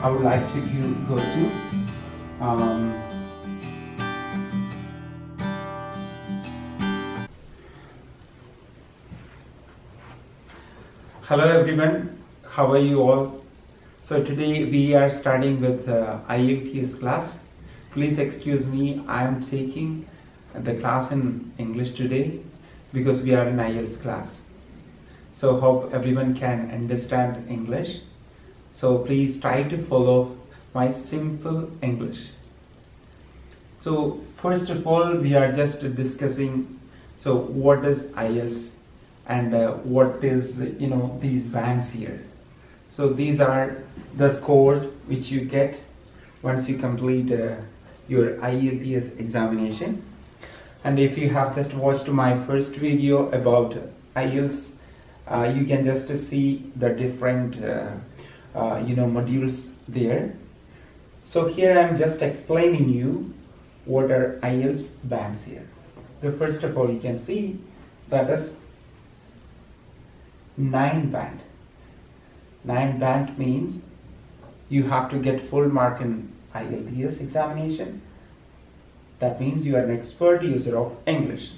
I would like to go to. Um, Hello everyone, how are you all? So today we are starting with Ielts class. Please excuse me, I am taking the class in English today because we are in Ielts class. So hope everyone can understand English. So please try to follow my simple English. So first of all, we are just discussing, so what is IELTS and what is, these bands here. So these are the scores which you get once you complete your IELTS examination. And if you have just watched my first video about IELTS, you can just see the different modules there. So here I am just explaining you what are IELTS bands here. The first of all, you can see that is 9 band. 9 band means you have to get full mark in IELTS examination. That means you are an expert user of English.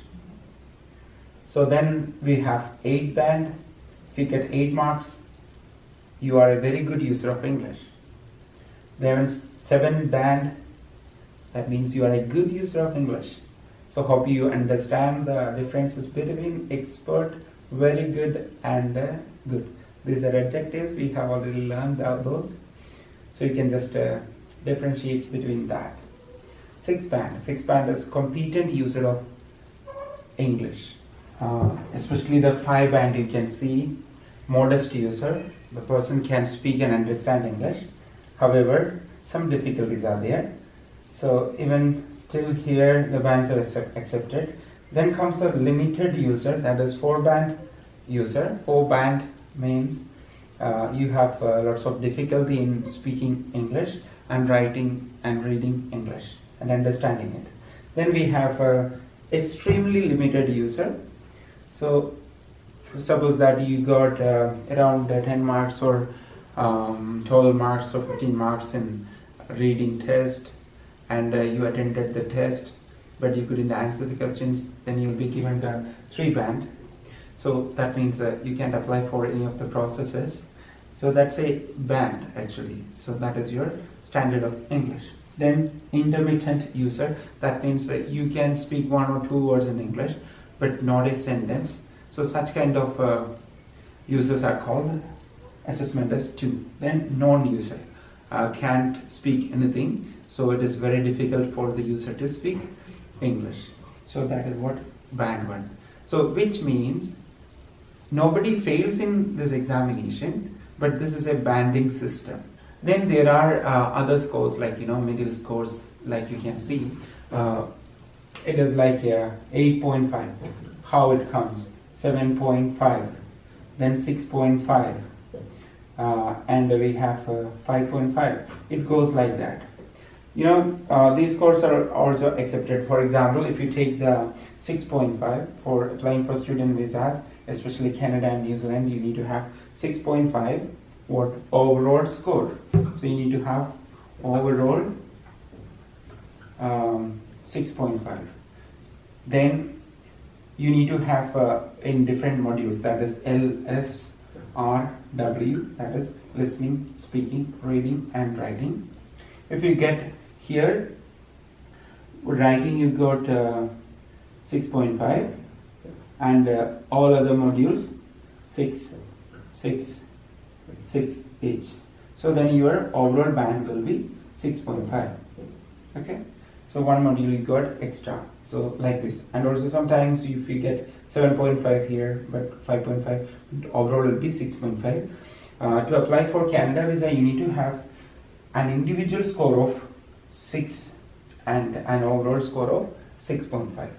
So then we have 8 band. If you get 8 marks, you are a very good user of English. Then 7 band, that means you are a good user of English. So hope you understand the differences between expert, very good and good. These are adjectives, we have already learned those. So you can just differentiate between that. 6 band is competent user of English. Especially the 5 band, you can see modest user. The person can speak and understand English. However, some difficulties are there. So even till here the bands are accepted. Then comes the limited user, that is 4 band user. 4 band means you have lots of difficulty in speaking English and writing and reading English and understanding it. Then we have extremely limited user. So suppose that you got around 10 marks or 12 marks or 15 marks in reading test, and you attended the test but you couldn't answer the questions, then you'll be given the 3 band. So that means you can't apply for any of the processes. So that's a band actually. So that is your standard of English. Then intermittent user, that means you can speak 1 or 2 words in English but not a sentence. So such kind of users are called assessment as 2. Then non-user can't speak anything, so it is very difficult for the user to speak English. So that is what band 1. So which means nobody fails in this examination, but this is a banding system. Then there are other scores like middle scores, like you can see. It is like 8.5. How it comes? 7.5, then 6.5, and we have 5.5. It goes like that. These scores are also accepted. For example, if you take the 6.5 for applying for student visas, especially Canada and New Zealand, you need to have 6.5 what overall score. So you need to have overall 6.5. Then you need to have in different modules, that is LSRW, that is listening, speaking, reading and writing. If you get here writing, you got 6.5, and all other modules 6 each. So then your overall band will be 6.5. Okay. So one module you got extra, so like this. And also sometimes if you get 7.5 here, but 5.5, overall will be 6.5. To apply for Canada visa, you need to have an individual score of 6 and an overall score of 6.5.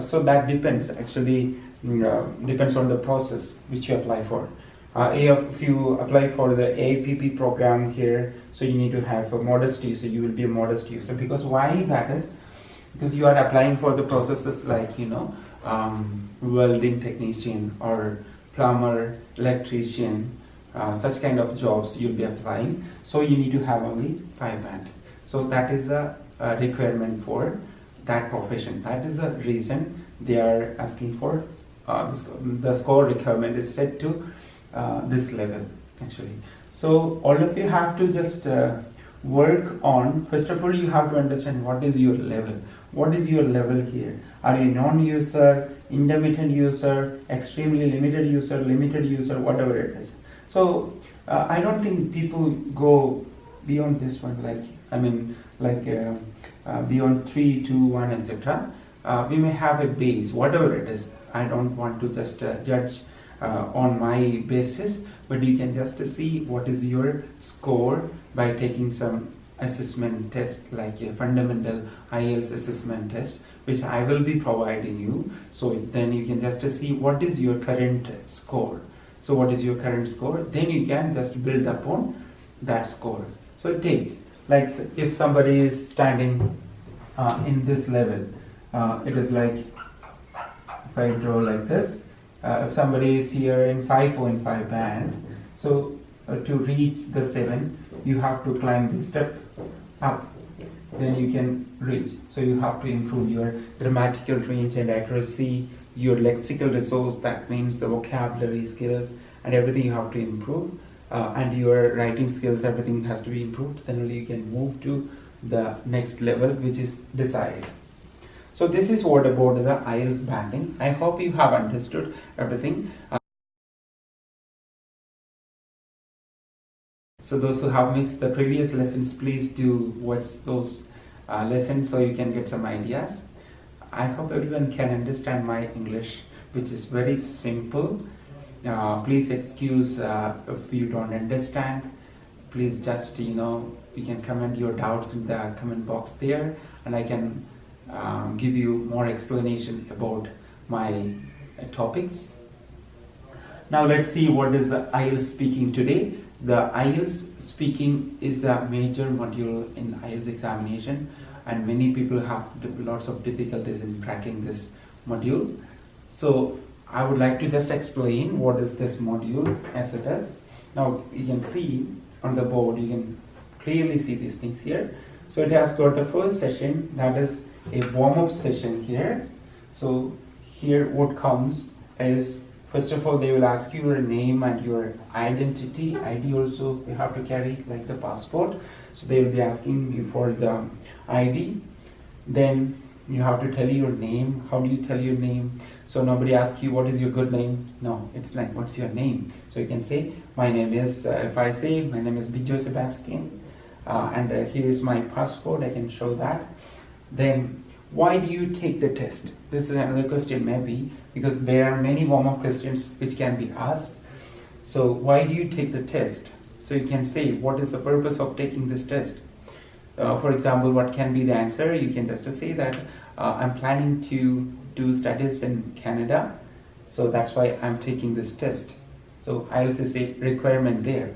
So that depends, actually depends on the process which you apply for. If you apply for the APP program here, so you need to have a modest user, you will be a modest user. Because why that is? Because you are applying for the processes like, welding technician or plumber, electrician, such kind of jobs you'll be applying. So you need to have only 5 band. So that is a requirement for that profession. That is the reason they are asking for the score requirement is set to this level actually. So all of you have to just work on, first of all you have to understand what is your level. What is your level here? Are you non-user, intermittent user, extremely limited user, whatever it is. So I don't think people go beyond this one, beyond 3, 2, 1, etc. We may have a base, whatever it is. I don't want to just judge on my basis, but you can just see what is your score by taking some assessment test, like a fundamental Ielts assessment test, which I will be providing you. So then you can just see what is your current score. So what is your current score? Then you can just build upon that score. So it takes, like if somebody is standing in this level, it is like, if I draw like this, if somebody is here in 5.5 band, so to reach the 7, you have to climb this step up, then you can reach. So you have to improve your grammatical range and accuracy, your lexical resource, that means the vocabulary skills and everything you have to improve, and your writing skills, everything has to be improved. Then only you can move to the next level, which is desired. So this is what about the Ielts banding. I hope you have understood everything. So those who have missed the previous lessons, please do watch those lessons so you can get some ideas. I hope everyone can understand my English, which is very simple. Please excuse if you don't understand. Please just, you can comment your doubts in the comment box there, and I can give you more explanation about my topics. Now let's see what is the Ielts speaking today. The Ielts speaking is the major module in Ielts examination, and many people have lots of difficulties in cracking this module. So I would like to just explain what is this module as it is. Now you can see on the board, you can clearly see these things here. So it has got the first session, that is a warm-up session here. So here what comes is, first of all, they will ask you your name and your identity. ID also you have to carry, like the passport. So they will be asking you for the ID. Then you have to tell your name. How do you tell your name? So nobody asks you what is your good name. No, it's like what's your name. So you can say my name is, if I say my name is Bijo Sebastian, and here is my passport, I can show that. Then why do you take the test? This is another question maybe, because there are many warm-up questions which can be asked. So why do you take the test? So you can say what is the purpose of taking this test. For example, what can be the answer? You can just say that I'm planning to do studies in Canada, so that's why I'm taking this test. So I also say requirement there.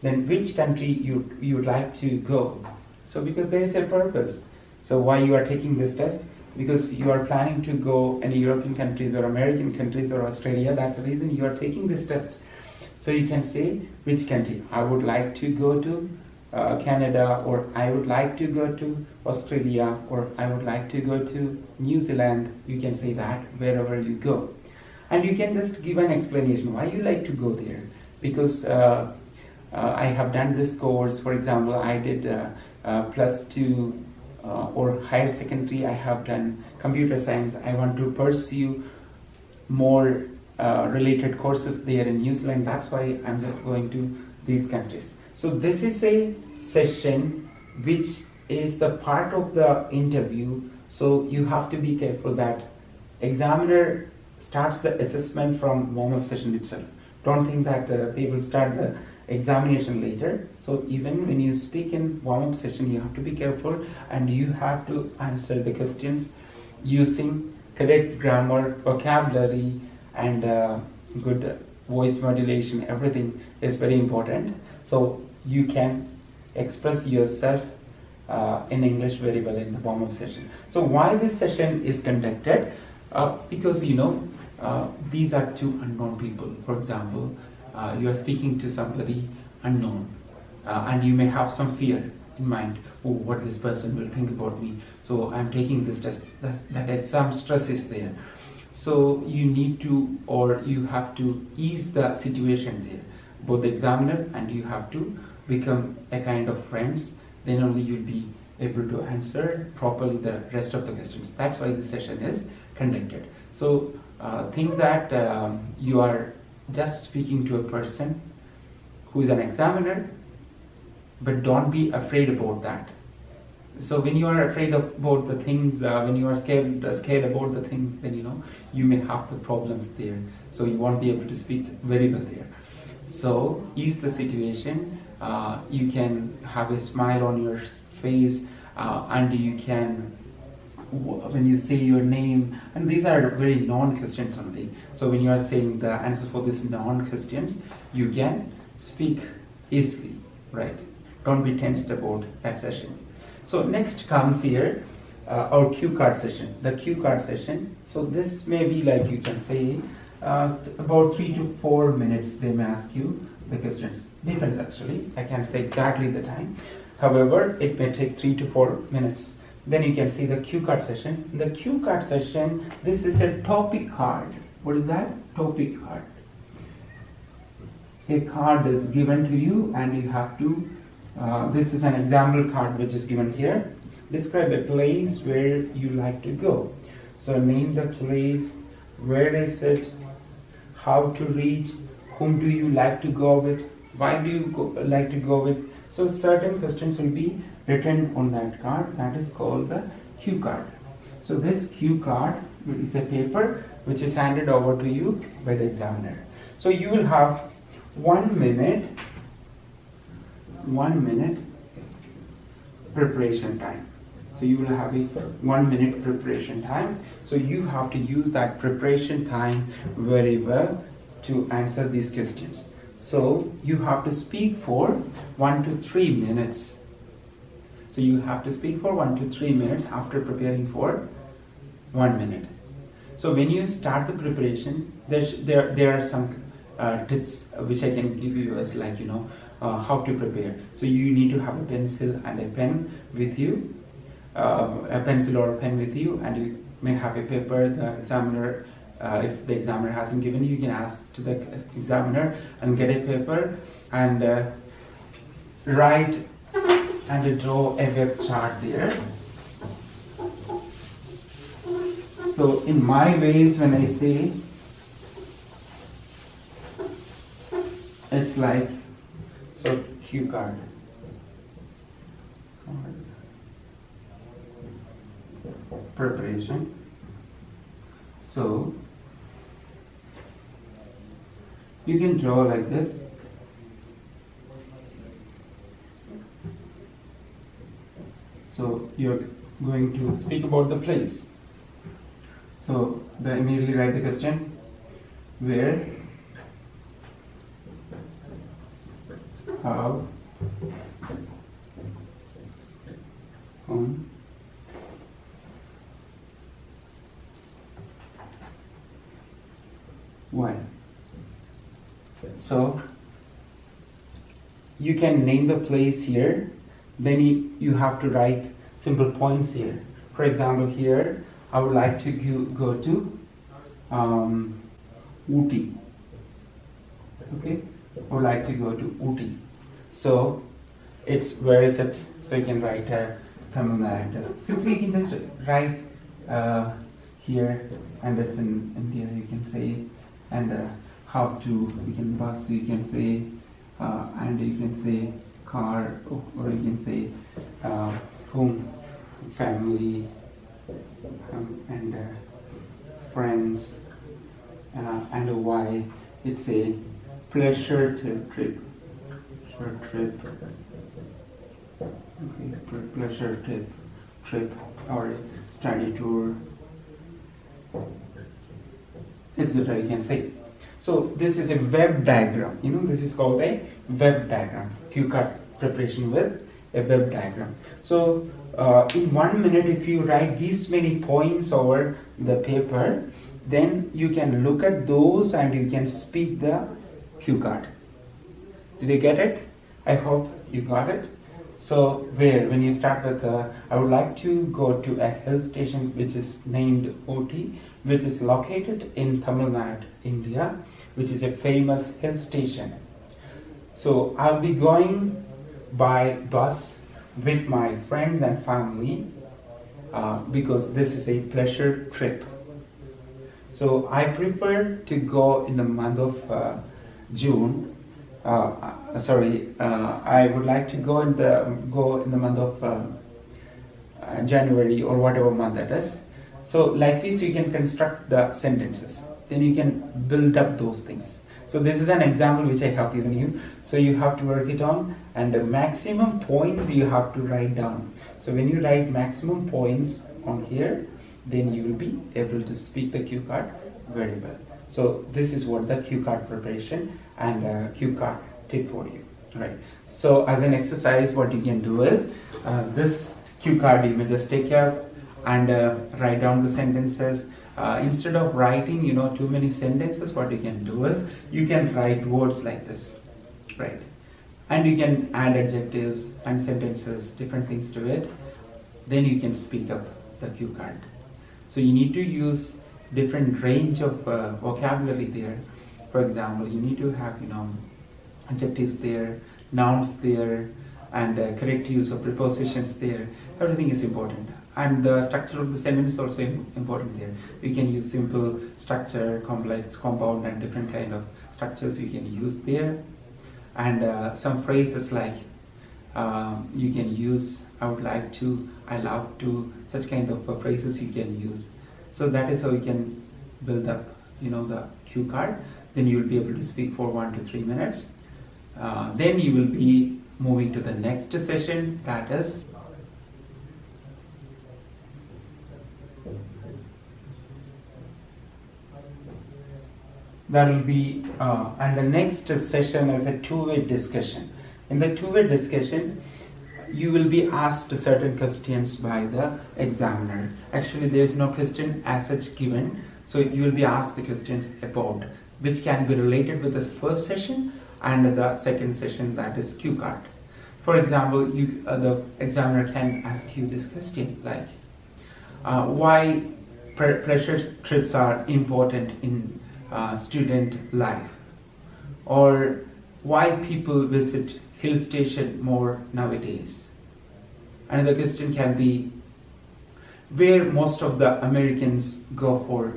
Then which country you would like to go? So because there is a purpose. So why you are taking this test? Because you are planning to go in European countries or American countries or Australia. That's the reason you are taking this test. So you can say which country. I would like to go to Canada, or I would like to go to Australia, or I would like to go to New Zealand. You can say that wherever you go. And you can just give an explanation why you like to go there. Because I have done this course. For example, I did +2 or higher secondary. I have done computer science. I want to pursue more related courses there in New Zealand. That's why I'm just going to these countries. So this is a session which is the part of the interview. So you have to be careful that examiner starts the assessment from warm-up session itself. Don't think that they will start the examination later. So even when you speak in warm-up session, you have to be careful, and you have to answer the questions using correct grammar, vocabulary, and good voice modulation. Everything is very important, so you can express yourself in English very well in the warm-up session. So why this session is conducted? Because these are two unknown people. For example, you are speaking to somebody unknown, and you may have some fear in mind. Oh, what this person will think about me. So I'm taking this test. That exam stress is there. So you need to, or you have to ease the situation there, both the examiner and you have to become a kind of friends. Then only you'll be able to answer properly the rest of the questions. That's why this session is conducted. So think that you are just speaking to a person who is an examiner, but don't be afraid about that. So when you are afraid about the things, when you are scared about the things, then you may have the problems there. So you won't be able to speak very well there. So ease the situation. You can have a smile on your face, and you can, when you say your name, and these are very non-questions only. So when you are saying the answer for these non-questions, you can speak easily, right? Don't be tensed about that session. So next comes here our cue card session. The cue card session. So this may be like, you can say about 3 to 4 minutes. They may ask you the questions. Depends actually. I can't say exactly the time. However, it may take 3 to 4 minutes. Then you can see the cue card session. In the cue card session, this is a topic card. What is that? Topic card. A card is given to you, and you have to. This is an example card which is given here. Describe a place where you like to go. So name the place, where is it, how to reach, whom do you like to go with, why do you like to go with. So certain questions will be written on that card. That is called the cue card. So this cue card is a paper which is handed over to you by the examiner. So you will have 1 minute preparation time. So you will have a 1 minute preparation time. So you have to use that preparation time very well to answer these questions. So you have to speak for 1 to 3 minutes. So you have to speak for 1 to 3 minutes after preparing for 1 minute. So when you start the preparation, there are some tips which I can give you as like how to prepare. So you need to have a pencil and a pen with you, a pencil or a pen with you, and you may have a paper. The examiner, if the examiner hasn't given you can ask to the examiner and get a paper and write and draw a web chart there. So in my ways, when I say, it's like, so cue card. Preparation. So you can draw like this. So you're going to speak about the place. So then immediately write the question, where, how, whom, why. So you can name the place here, then you have to write simple points here. For example, here I would like to go to Ooty. Okay, I would like to go to Ooty. So it's, where is it? So you can write Tamil Nadu. Simply you can just write here, and it's in India, you can say, and how to, you can bus, you can say, and you can say car, or you can say home, family, and friends, and why. It's a pleasure trip. Okay, pleasure trip, or study tour, etc. You can say. So this is a web diagram. This is called a web diagram. Cue card preparation with a web diagram. So in 1 minute, if you write these many points over the paper, then you can look at those and you can speak the cue card. Did you get it? I hope you got it. So when you start with, I would like to go to a hill station which is named Ooty, which is located in Tamil Nadu, India, which is a famous hill station. So I'll be going by bus with my friends and family because this is a pleasure trip. So I prefer to go in the month of June. I would like to go in the month of January or whatever month that is. So like this you can construct the sentences. Then you can build up those things. So this is an example which I have given you. So you have to work it on, and the maximum points you have to write down. So when you write maximum points on here, then you will be able to speak the cue card very well. So this is what the cue card preparation and cue card tip for you, right? So as an exercise, what you can do is this cue card you may just take up and write down the sentences. Instead of writing, too many sentences, what you can do is you can write words like this, right? And you can add adjectives and sentences, different things to it. Then you can speak up the cue card. So you need to use different range of vocabulary there. For example, you need to have adjectives there, nouns there, and correct use of prepositions there. Everything is important, and the structure of the sentence is also important there. You can use simple structure, complex, compound, and different kind of structures you can use there. And some phrases like you can use I would like to, I love to, such kind of phrases you can use. So that is how you can build up the cue card. Then you will be able to speak for 1 to 3 minutes. Then you will be moving to the next session, that is and the next session is a two-way discussion. In the two-way discussion, you will be asked certain questions by the examiner. Actually, there is no question as such given, so you will be asked the questions about which can be related with this first session and the second session, that is cue card. For example, the examiner can ask you this question like why pleasure trips are important in student life, or why people visit hill station more nowadays. Another question can be where most of the Americans go for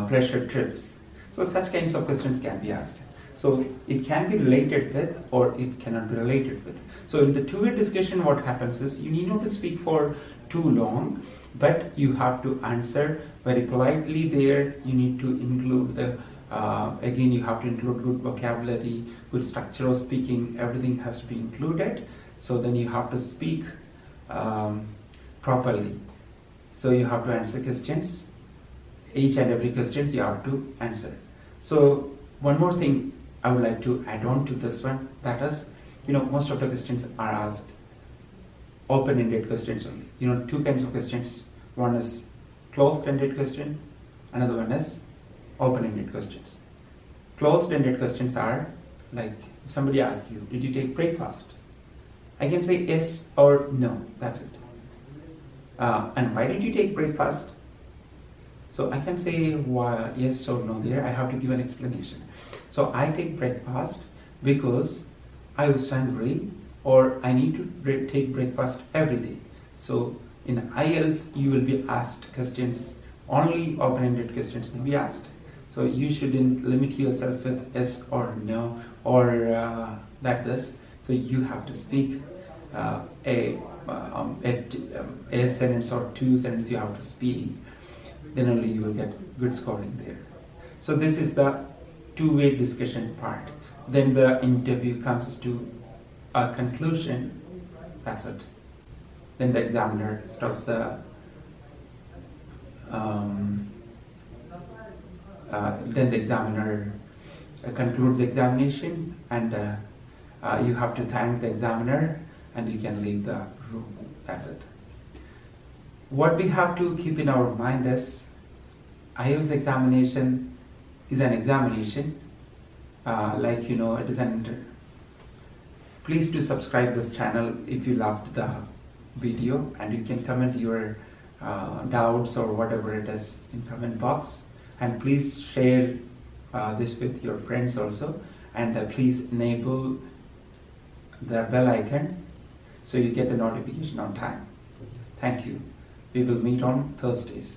pleasure trips. So such kinds of questions can be asked. So it can be related with or it cannot be related with. So in the two-way discussion, what happens is you need not to speak for too long, but you have to answer very politely there. You need to include the again, you have to include good vocabulary, good structure of speaking. Everything has to be included. So then you have to speak properly. So you have to answer questions. Each and every questions you have to answer. So one more thing I would like to add on to this one, that is, most of the questions are asked open-ended questions only. Two kinds of questions. One is closed-ended question, another one is open-ended questions. Closed-ended questions are like if somebody asks you, did you take breakfast? I can say yes or no, that's it. And why did you take breakfast? So I can say why, yes or no there. I have to give an explanation. So I take breakfast because I was hungry, or I need to take breakfast every day. So in Ielts, you will be asked questions, only open-ended questions will be asked. So you shouldn't limit yourself with yes or no or like this. So you have to speak a sentence or two sentences you have to speak. Then only you will get good scoring there. So this is the two-way discussion part. Then the interview comes to a conclusion. That's it. Then the examiner stops the then the examiner concludes the examination, and you have to thank the examiner and you can leave the room. That's it. What we have to keep in our mind is IELTS examination is an examination, like it is an. Please do subscribe this channel if you loved the video, and you can comment your doubts or whatever it is in comment box, and please share this with your friends also, and please enable the bell icon so you get the notification on time. Thank you. We will meet on Thursdays.